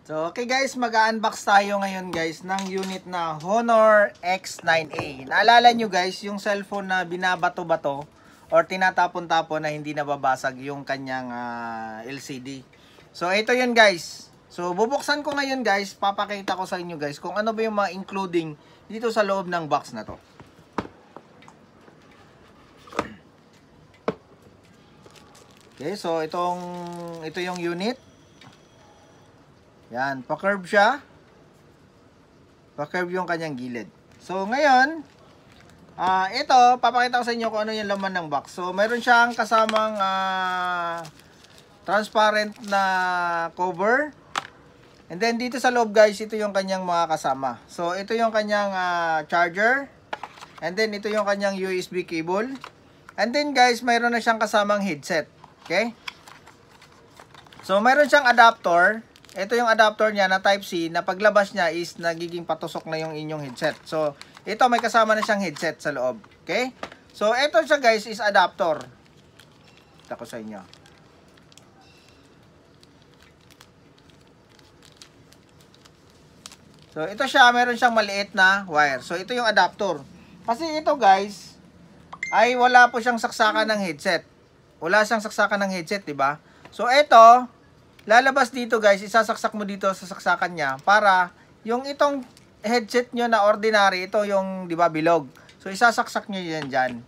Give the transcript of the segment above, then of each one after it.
So, okay guys, mag-unbox tayo ngayon guys ng unit na Honor X9A. Naalala nyo guys, yung cellphone na binabato-bato or tinatapon-tapon na hindi nababasag yung kanyang LCD. So, ito yun guys. So, bubuksan ko ngayon guys, papakita ko sa inyo guys kung ano ba yung mga including dito sa loob ng box na to. Okay, so ito yung unit. Yan, pa-curve siya. Pa-curve yung kanyang gilid. So, ngayon, ito, papakita ko sa inyo kung ano yung laman ng box. So, mayroon siyang kasamang transparent na cover. And then, dito sa loob guys, ito yung kanyang mga kasama. So, ito yung kanyang charger. And then, ito yung kanyang USB cable. And then guys, mayroon na siyang kasamang headset. Okay? So, mayroon siyang adapter. Ito yung adapter niya na Type-C na paglabas niya is nagiging patusok na yung inyong headset. So, ito may kasama na siyang headset sa loob. Okay? So, ito siya guys is adapter. Ito ko sa inyo. So, ito siya. Meron siyang maliit na wire. So, ito yung adapter. Kasi ito guys, ay wala po siyang saksakan ng headset. Wala siyang saksakan ng headset, diba? So, ito, lalabas dito guys, isasaksak mo dito sa saksakan niya para yung itong headset nyo na ordinary, ito yung, di ba, bilog. So, isasaksak nyo yan dyan.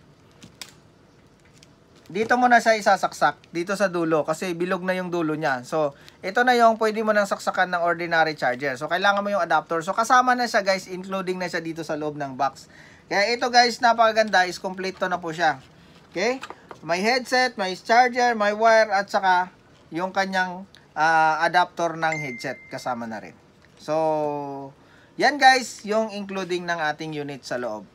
Dito mo na siya isasaksak, dito sa dulo, kasi bilog na yung dulo niya. So, ito na yung pwede mo nang saksakan ng ordinary charger. So, kailangan mo yung adapter. So, kasama na siya guys, including na siya dito sa loob ng box. Kaya ito guys, napakaganda, is complete na po siya. Okay? May headset, may charger, may wire, at saka yung kanyang adapter ng headset kasama na rin. So, yan guys, yung including ng ating unit sa loob.